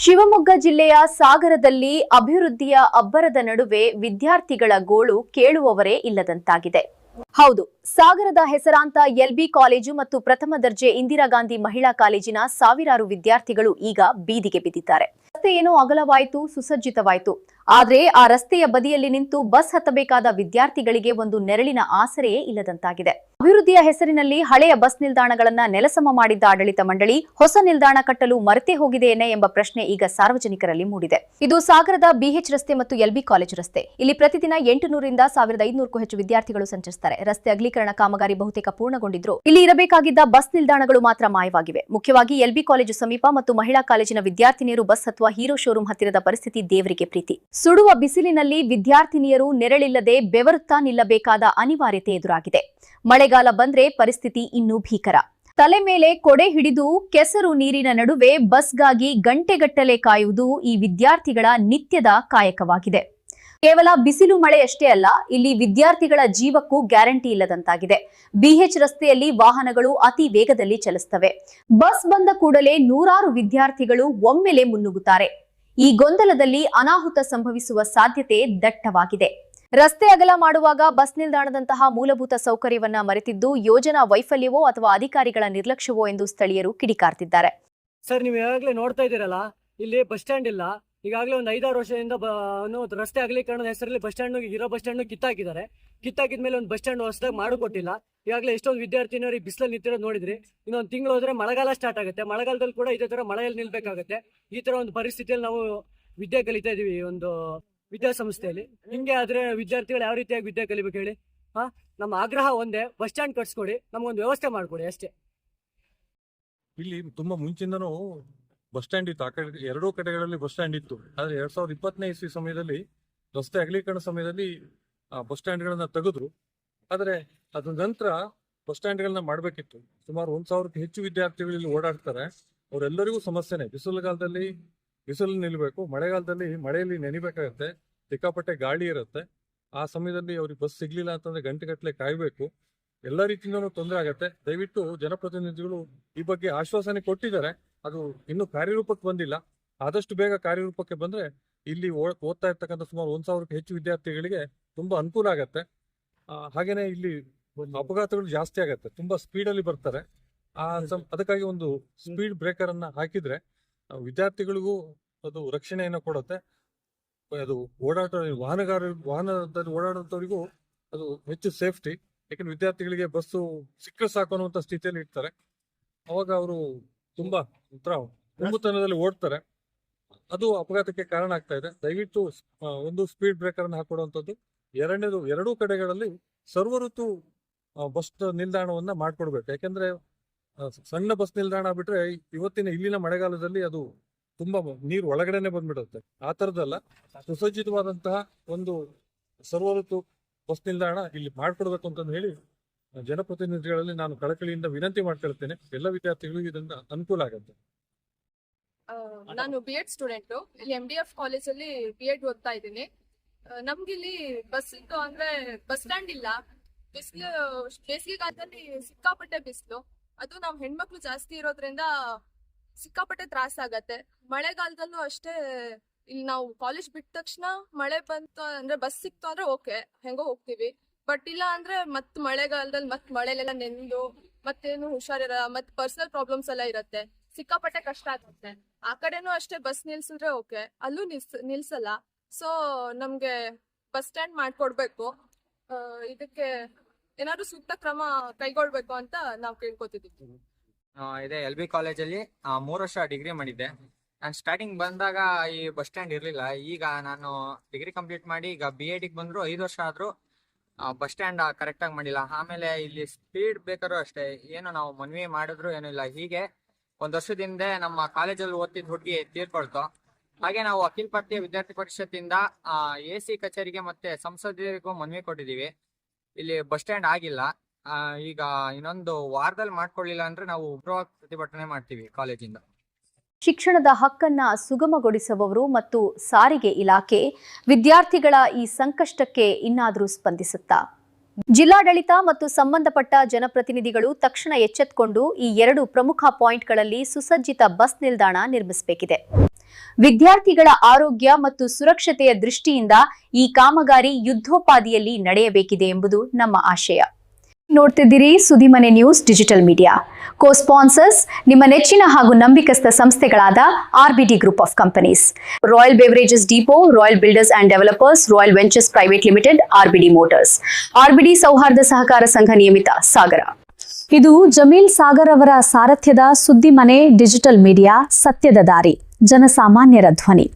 ಶಿವಮೊಗ್ಗ ಜಿಲ್ಲೆಯ ಸಾಗರದಲ್ಲಿ ಅಭಿವೃದ್ಧಿಯ ಅಬ್ಬರದ ನಡುವೆ ವಿದ್ಯಾರ್ಥಿಗಳ ಗೋಳು ಕೇಳುವವರೇ ಇಲ್ಲದಂತಾಗಿದೆ. ಹೌದು, ಸಾಗರದ ಹೆಸರಾಂತ ಎಲ್ಬಿ ಕಾಲೇಜು ಮತ್ತು ಪ್ರಥಮ ದರ್ಜೆ ಇಂದಿರಾ ಗಾಂಧಿ ಮಹಿಳಾ ಕಾಲೇಜಿನ ಸಾವಿರಾರು ವಿದ್ಯಾರ್ಥಿಗಳು ಈಗ ಬೀದಿಗೆ ಬಿದ್ದಿದ್ದಾರೆ. ರಸ್ತೆ ಏನೋ ಅಗಲವಾಯಿತು, ಸುಸಜ್ಜಿತವಾಯಿತು. ಆದರೆ ಆ ರಸ್ತೆಯ ಬದಿಯಲ್ಲಿ ನಿಂತು ಬಸ್ ಹತ್ತಬೇಕಾದ ವಿದ್ಯಾರ್ಥಿಗಳಿಗೆ ಒಂದು ನೆರಳಿನ ಆಸರೆಯೇ ಇಲ್ಲದಂತಾಗಿದೆ. ಅಭಿವೃದ್ಧಿಯ ಹೆಸರಿನಲ್ಲಿ ಹಳೆಯ ಬಸ್ ನಿಲ್ದಾಣಗಳನ್ನ ನೆಲಸಮ ಮಾಡಿದ್ದ ಆಡಳಿತ ಮಂಡಳಿ ಹೊಸ ನಿಲ್ದಾಣ ಕಟ್ಟಲು ಮರೆತೇ ಹೋಗಿದೆಯೇನೆ ಎಂಬ ಪ್ರಶ್ನೆ ಈಗ ಸಾರ್ವಜನಿಕರಲ್ಲಿ ಮೂಡಿದೆ. ಇದು ಸಾಗರದ ಬಿಎಚ್ ರಸ್ತೆ ಮತ್ತು ಎಲ್ಬಿ ಕಾಲೇಜು ರಸ್ತೆ. ಇಲ್ಲಿ ಪ್ರತಿದಿನ 800 ರಿಂದ 1500ಕ್ಕೂ ಹೆಚ್ಚು ವಿದ್ಯಾರ್ಥಿಗಳು ಸಂಚರಿಸುತ್ತಾರೆ. ರಸ್ತೆ ಅಗಲೀಕರಣ ಕಾಮಗಾರಿ ಬಹುತೇಕ ಪೂರ್ಣಗೊಂಡಿದ್ರು ಇಲ್ಲಿ ಇರಬೇಕಾಗಿದ್ದ ಬಸ್ ನಿಲ್ದಾಣಗಳು ಮಾತ್ರ ಮಾಯವಾಗಿವೆ. ಮುಖ್ಯವಾಗಿ ಎಲ್ಬಿ ಕಾಲೇಜು ಸಮೀಪ ಮತ್ತು ಮಹಿಳಾ ಕಾಲೇಜಿನ ವಿದ್ಯಾರ್ಥಿನಿಯರು ಬಸ್ ಹತ್ತುವ ಹೀರೋ ಶೋರೂಮ್ ಹತ್ತಿರದ ಪರಿಸ್ಥಿತಿ ದೇವರಿಗೆ ಪ್ರೀತಿ. ಸುಡುವ ಬಿಸಿಲಿನಲ್ಲಿ ವಿದ್ಯಾರ್ಥಿನಿಯರು ನೆರಳಿಲ್ಲದೆ ಬೆವರುತ್ತಾ ನಿಲ್ಲಬೇಕಾದ ಅನಿವಾರ್ಯತೆ ಎದುರಾಗಿದೆ. ಮಳೆಗಾಲ ಬಂದ್ರೆ ಪರಿಸ್ಥಿತಿ ಇನ್ನೂ ಭೀಕರ. ತಲೆ ಮೇಲೆ ಕೊಡೆ ಹಿಡಿದು ಕೆಸರು ನೀರಿನ ನಡುವೆ ಬಸ್ಗಾಗಿ ಗಂಟೆಗಟ್ಟಲೆ ಕಾಯುವುದು ಈ ವಿದ್ಯಾರ್ಥಿಗಳ ನಿತ್ಯದ ಕಾಯಕವಾಗಿದೆ. ಕೇವಲ ಬಿಸಿಲು ಮಳೆಯಷ್ಟೇ ಅಲ್ಲ, ಇಲ್ಲಿ ವಿದ್ಯಾರ್ಥಿಗಳ ಜೀವಕ್ಕೂ ಗ್ಯಾರಂಟಿ ಇಲ್ಲದಂತಾಗಿದೆ. ಬಿಎಚ್ ರಸ್ತೆಯಲ್ಲಿ ವಾಹನಗಳು ಅತಿ ವೇಗದಲ್ಲಿ ಚಲಿಸುತ್ತವೆ. ಬಸ್ ಬಂದ ಕೂಡಲೇ ನೂರಾರು ವಿದ್ಯಾರ್ಥಿಗಳು ಒಮ್ಮೆಲೆ ಮುನ್ನುಗ್ಗುತ್ತಾರೆ. ಈ ಗೊಂದಲದಲ್ಲಿ ಅನಾಹುತ ಸಂಭವಿಸುವ ಸಾಧ್ಯತೆ ದಟ್ಟವಾಗಿದೆ. ರಸ್ತೆ ಅಗಲ ಮಾಡುವಾಗ ಬಸ್ ನಿಲ್ದಾಣದಂತಹ ಮೂಲಭೂತ ಸೌಕರ್ಯವನ್ನ ಮರೆತಿದ್ದು ಯೋಜನಾ ವೈಫಲ್ಯವೋ ಅಥವಾ ಅಧಿಕಾರಿಗಳ ನಿರ್ಲಕ್ಷ್ಯವೋ ಎಂದು ಸ್ಥಳೀಯರು ಕಿಡಿಕಾರ್ತಿದ್ದಾರೆ. ಸರ್, ನೀವು ಈಗಾಗಲೇ ನೋಡ್ತಾ ಇದ್ದೀರಲ್ಲ, ಇಲ್ಲಿ ಬಸ್ ಸ್ಟ್ಯಾಂಡ್ ಇಲ್ಲ. ಈಗಾಗಲೇ ಒಂದು 5-6 ವರ್ಷದಿಂದ ರಸ್ತೆ ಅಗಲೀಕರಣದ ಹೆಸರಲ್ಲಿ ಬಸ್ ಸ್ಟ್ಯಾಂಡ್ ಇರೋ ಬಸ್ ಸ್ಟ್ಯಾಂಡ್ ಕಿತ್ತಾಕಿದ್ಮೇಲೆ ಒಂದು ಬಸ್ ಸ್ಟ್ಯಾಂಡ್ ಹೊಸದಾಗಿ ಮಾಡಿಕೊಟ್ಟಿಲ್ಲ. ಈಗಾಗಲೇ ಎಷ್ಟೊಂದು ವಿದ್ಯಾರ್ಥಿನಿಯರು ಬಿಸಿಲಲ್ಲಿ ನಿಂತಿರೋದು ನೋಡಿದ್ರಿ. ಇನ್ನೊಂದು ತಿಂಗಳು ಹೋದ್ರೆ ಮಳೆಗಾಲ ಸ್ಟಾರ್ಟ್ ಆಗುತ್ತೆ. ಮಳೆಗಾಲದಲ್ಲಿ ಕೂಡ ಇದೇ ತರ ಮಳೆಯಲ್ಲಿ ನಿಲ್ಬೇಕಾಗುತ್ತೆ. ಈ ತರ ಒಂದು ಪರಿಸ್ಥಿತಿಯಲ್ಲಿ ನಾವು ವಿದ್ಯೆ ಕಲಿತಾ ಇದೀವಿ ಒಂದು ವಿದ್ಯಾಸಂಸ್ಥೆಯಲ್ಲಿ. ಹಿಂಗೆ ಆದ್ರೆ ವಿದ್ಯಾರ್ಥಿಗಳು ಯಾವ ರೀತಿಯಾಗಿ ವಿದ್ಯೆ ಕಲಿಬೇಕು ಹೇಳಿ? ನಮ್ಮ ಆಗ್ರಹ ಒಂದೇ, ಬಸ್ ಸ್ಟ್ಯಾಂಡ್ ಕಟ್ಸ್ಕೊಡಿ, ನಮಗೊಂದು ವ್ಯವಸ್ಥೆ ಮಾಡ್ಕೊಡಿ ಅಷ್ಟೇ. ಇಲ್ಲಿ ತುಂಬಾ ಮುಂಚಿಂದನೂ ಬಸ್ ಸ್ಟ್ಯಾಂಡ್ ಇತ್ತು. ಆ ಕಡೆ ಎರಡೂ ಕಡೆಗಳಲ್ಲಿ ಬಸ್ ಸ್ಟ್ಯಾಂಡ್ ಇತ್ತು. ಆದ್ರೆ 2020ನೇ ಇಸ್ವಿ ಸಮಯದಲ್ಲಿ ರಸ್ತೆ ಅಗಲೀಕರಣ ಸಮಯದಲ್ಲಿ ಬಸ್ ಸ್ಟ್ಯಾಂಡ್ಗಳನ್ನ ತೆಗೆದ್ರು. ಆದ್ರೆ ಅದ್ರ ನಂತರ ಬಸ್ ಸ್ಟ್ಯಾಂಡ್ಗಳನ್ನ ಮಾಡ್ಬೇಕಿತ್ತು. ಸುಮಾರು 1000ಕ್ಕೂ ಹೆಚ್ಚು ವಿದ್ಯಾರ್ಥಿಗಳು ಇಲ್ಲಿ ಓಡಾಡ್ತಾರೆ. ಅವರೆಲ್ಲರಿಗೂ ಸಮಸ್ಯೆನೆ. ಬಿಸಿಲುಗಾಲದಲ್ಲಿ ಬಿಸಿಲು ನಿಲ್ಬೇಕು, ಮಳೆಗಾಲದಲ್ಲಿ ಮಳೆಯಲ್ಲಿ ನೆನಿಬೇಕಾಗತ್ತೆ, ಸಿಕ್ಕಾಪಟ್ಟೆ ಗಾಳಿ ಇರುತ್ತೆ. ಆ ಸಮಯದಲ್ಲಿ ಅವ್ರಿಗೆ ಬಸ್ ಸಿಗ್ಲಿಲ್ಲ ಅಂತಂದ್ರೆ ಗಂಟೆಗಟ್ಟಲೆ ಕಾಯ್ಬೇಕು. ಎಲ್ಲ ರೀತಿಯಿಂದನೂ ತೊಂದರೆ ಆಗತ್ತೆ. ದಯವಿಟ್ಟು ಜನಪ್ರತಿನಿಧಿಗಳು ಈ ಬಗ್ಗೆ ಆಶ್ವಾಸನೆ ಕೊಟ್ಟಿದ್ದಾರೆ. ಅದು ಇನ್ನೂ ಕಾರ್ಯರೂಪಕ್ಕೆ ಬಂದಿಲ್ಲ. ಆದಷ್ಟು ಬೇಗ ಕಾರ್ಯರೂಪಕ್ಕೆ ಬಂದ್ರೆ ಇಲ್ಲಿ ಓದ್ತಾ ಇರ್ತಕ್ಕಂಥ ಸುಮಾರು 1000ಕ್ಕೂ ಹೆಚ್ಚು ವಿದ್ಯಾರ್ಥಿಗಳಿಗೆ ತುಂಬಾ ಅನುಕೂಲ ಆಗತ್ತೆ. ಹಾಗೇನೆ ಇಲ್ಲಿ ಅಪಘಾತಗಳು ಜಾಸ್ತಿ ಆಗತ್ತೆ. ತುಂಬಾ ಸ್ಪೀಡಲ್ಲಿ ಬರ್ತಾರೆ. ಅದಕ್ಕಾಗಿ ಒಂದು ಸ್ಪೀಡ್ ಬ್ರೇಕರ್ ಅನ್ನ ಹಾಕಿದ್ರೆ ವಿದ್ಯಾರ್ಥಿಗಳಿಗೂ ಅದು ರಕ್ಷಣೆಯನ್ನು ಕೊಡುತ್ತೆ. ಅದು ವಾಹನದಲ್ಲಿ ಓಡಾಡುವಂತವರಿಗೂ ಅದು ಹೆಚ್ಚು ಸೇಫ್ಟಿ. ಯಾಕಂದ್ರೆ ವಿದ್ಯಾರ್ಥಿಗಳಿಗೆ ಬಸ್ಸು ಸಿಕ್ಕರೆ ಸಾಕು ಅನ್ನುವಂಥ ಸ್ಥಿತಿಯಲ್ಲಿ ಇರ್ತಾರೆ. ಅವಾಗ ಅವರು ತುಂಬಾ ಗುಂಪುತನದಲ್ಲಿ ಓಡ್ತಾರೆ. ಅದು ಅಪಘಾತಕ್ಕೆ ಕಾರಣ ಆಗ್ತಾ ಇದೆ. ದಯವಿಟ್ಟು ಒಂದು ಸ್ಪೀಡ್ ಬ್ರೇಕರ್ ಅನ್ನು ಹಾಕೊಡುವಂಥದ್ದು. ಎರಡನೇದು, ಎರಡೂ ಕಡೆಗಳಲ್ಲಿ ಸರ್ವಋತು ಬಸ್ ನಿಲ್ದಾಣವನ್ನ ಮಾಡ್ಕೊಡ್ಬೇಕು. ಯಾಕಂದ್ರೆ ಸಣ್ಣ ಬಸ್ ನಿಲ್ದಾಣ ಬಿಟ್ರೆ ಇವತ್ತಿನ ಇಲ್ಲಿನ ಮಳೆಗಾಲದಲ್ಲಿ ಅದು ತುಂಬಾ ನೀರು ಒಳಗಡೆನೆ ಬಂದ್ಬಿಡುತ್ತೆ. ಆ ತರದಲ್ಲ, ಸುಸಜ್ಜಿತವಾದಂತಹ ಒಂದು ಸರ್ವಋತು ಬಸ್ ನಿಲ್ದಾಣ ಇಲ್ಲಿ ಮಾಡ್ಕೊಡ್ಬೇಕು ಅಂತ ಹೇಳಿ ಜನಪ್ರತಿನಿಧಿಗಳಲ್ಲಿ ನಾನು ಕಳಕಳಿಯಿಂದ ವಿನಂತಿ ಮಾಡ್ಕೊಳ್ತೇನೆ. ಎಲ್ಲ ವಿದ್ಯಾರ್ಥಿಗಳಿಗೂ ಇದರಿಂದ ಅನುಕೂಲ ಆಗುತ್ತೆ. ನಾನು BEd ಸ್ಟೂಡೆಂಟ್. ಇಲ್ಲಿ MDF ಕಾಲೇಜಲ್ಲಿ BEd ಓದ್ತಾ ಇದ್ದೀನಿ. ನಮ್ಗಿಲ್ಲಿ ಬಸ್ ಇತ್ತು ಅಂದ್ರೆ ಬಸ್ ಸ್ಟ್ಯಾಂಡ್ ಇಲ್ಲ. ಬಿಸಿಲು, ಬೇಸಿಗೆ ಕಾಲದಲ್ಲಿ ಸಿಕ್ಕಾಪಟ್ಟೆ ಬಿಸಿಲು. ಅದು ನಾವು ಹೆಣ್ಮಕ್ಳು ಜಾಸ್ತಿ ಇರೋದ್ರಿಂದ ಸಿಕ್ಕಾಪಟ್ಟೆ ತ್ರಾಸ ಆಗತ್ತೆ. ಮಳೆಗಾಲದಲ್ಲೂ ಅಷ್ಟೇ. ಇಲ್ಲಿ ನಾವು ಕಾಲೇಜ್ ಬಿಟ್ಟ ತಕ್ಷಣ ಮಳೆ ಬಂತು ಅಂದ್ರೆ ಬಸ್ ಸಿಕ್ತು ಅಂದ್ರೆ ಓಕೆ, ಹೆಂಗೋ ಹೋಗ್ತೀವಿ. ಬಟ್ ಇಲ್ಲ ಅಂದ್ರೆ ಮಳೆಗಾಲದಲ್ಲಿ ಮಳೆಲೆಲ್ಲ ನೆಂದು ಮತ್ತೇನು ಹುಷಾರಿರಲ್ಲ, ಮತ್ತೆ ಪರ್ಸನಲ್ ಪ್ರಾಬ್ಲಮ್ಸ್ ಎಲ್ಲ ಇರತ್ತೆ. ಸಿಕ್ಕಾಪಟ್ಟೆ ಕಷ್ಟ ಆಗುತ್ತೆ. ಆ ಕಡೆನೂ ಅಷ್ಟೇ, ಬಸ್ ನಿಲ್ಸಿದ್ರೆ ಓಕೆ, ಅಲ್ಲೂ ನಿಲ್ಸಲ್ಲ. ಸೊ ನಮ್ಗೆ ಬಸ್ ಸ್ಟ್ಯಾಂಡ್ ಮಾಡ್ಕೊಡ್ಬೇಕು. ಇದಕ್ಕೆ ಏನಾದ್ರು ಸೂಕ್ತ ಕ್ರಮ ಕೈಗೊಳ್ಬೇಕು ಅಂತ ನಾವು ಕೇಳ್ಕೊತಿದ್ದೀವಿ. ಇದೆ LB ಕಾಲೇಜಲ್ಲಿ 3 ವರ್ಷ ಡಿಗ್ರಿ ಮಾಡಿದ್ದೆ. ನಾನು ಸ್ಟಾರ್ಟಿಂಗ್ ಬಂದಾಗ ಈ ಬಸ್ ಸ್ಟ್ಯಾಂಡ್ ಇರಲಿಲ್ಲ. ಈಗ ನಾನು ಡಿಗ್ರಿ ಕಂಪ್ಲೀಟ್ ಮಾಡಿ ಈಗ BEd ಬಂದ್ರು 5 ವರ್ಷ ಆದ್ರೂ ಬಸ್ ಸ್ಟ್ಯಾಂಡ್ ಕರೆಕ್ಟಾಗಿ ಮಾಡಿಲ್ಲ. ಆಮೇಲೆ ಇಲ್ಲಿ ಸ್ಪೀಡ್ ಬೇಕಾದ್ರೂ ಅಷ್ಟೇ, ಏನು ನಾವು ಮನವಿ ಮಾಡಿದ್ರು ಏನೂ ಇಲ್ಲ. ಹೀಗೆ 1 ವರ್ಷದಿಂದ ನಮ್ಮ ಕಾಲೇಜಲ್ಲಿ ಓದ್ತಿದ್ದ ಹುಡುಗಿ ತೀರ್ಕೊಳ್ತು. ಹಾಗೆ ನಾವು ಅಖಿಲ ಭಾರತೀಯ ವಿದ್ಯಾರ್ಥಿ ಪರಿಷತ್ತಿಂದ AC ಕಚೇರಿಗೆ ಮತ್ತೆ ಸಂಸದರಿಗೂ ಮನವಿ ಕೊಟ್ಟಿದ್ದೀವಿ. ಇಲ್ಲಿ ಬಸ್ ಸ್ಟ್ಯಾಂಡ್ ಆಗಿಲ್ಲ. ಈಗ ಇನ್ನೊಂದು ವಾರದಲ್ಲಿ ಮಾಡ್ಕೊಳ್ಳಿಲ್ಲ ಅಂದ್ರೆ ನಾವು ಉಗ್ರವಾಗಿ ಪ್ರತಿಭಟನೆ ಮಾಡ್ತೀವಿ ಕಾಲೇಜಿಂದ. ಶಿಕ್ಷಣದ ಹಕ್ಕನ್ನ ಸುಗಮಗೊಳಿಸುವವರು ಮತ್ತು ಸಾರಿಗೆ ಇಲಾಖೆ ವಿದ್ಯಾರ್ಥಿಗಳ ಈ ಸಂಕಷ್ಟಕ್ಕೆ ಇನ್ನಾದರೂ ಸ್ಪಂದಿಸುತ್ತಾ? ಜಿಲ್ಲಾಡಳಿತ ಮತ್ತು ಸಂಬಂಧಪಟ್ಟ ಜನಪ್ರತಿನಿಧಿಗಳು ತಕ್ಷಣ ಎಚ್ಚೆತ್ತುಕೊಂಡು ಈ 2 ಪ್ರಮುಖ ಪಾಯಿಂಟ್ಗಳಲ್ಲಿ ಸುಸಜ್ಜಿತ ಬಸ್ ನಿಲ್ದಾಣ ನಿರ್ಮಿಸಬೇಕಿದೆ. ವಿದ್ಯಾರ್ಥಿಗಳ ಆರೋಗ್ಯ ಮತ್ತು ಸುರಕ್ಷತೆಯ ದೃಷ್ಟಿಯಿಂದ ಈ ಕಾಮಗಾರಿ ಯುದ್ಧೋಪಾದಿಯಲ್ಲಿ ನಡೆಯಬೇಕಿದೆ ಎಂಬುದು ನಮ್ಮ ಆಶಯ. ನೋಡ್ತಿದ್ದೀರಿ Suddimane news digital media. Co sponsors ನಿಮ್ಮ ನೆಚ್ಚಿನ ಹಾಗೂ ನಂಬಿಕಸ್ಥ ಸಂಸ್ಥೆಗಳಾದ RBD group of companies, royal beverages depot, royal builders and developers, royal ventures private limited, RBD motors, RBD Souharda Sahakara ಸಂಘ ನಿಯಮಿತ, ಸಾಗರ. ಇದು ಜಮೀಲ್ ಸಾಗರ್ ಅವರ ಸಾರಥ್ಯದ ಸುದ್ದಿಮನೆ ಡಿಜಿಟಲ್ ಮೀಡಿಯಾ, ಸತ್ಯದ ದಾರಿ, ಜನಸಾಮಾನ್ಯರ ಧ್ವನಿ.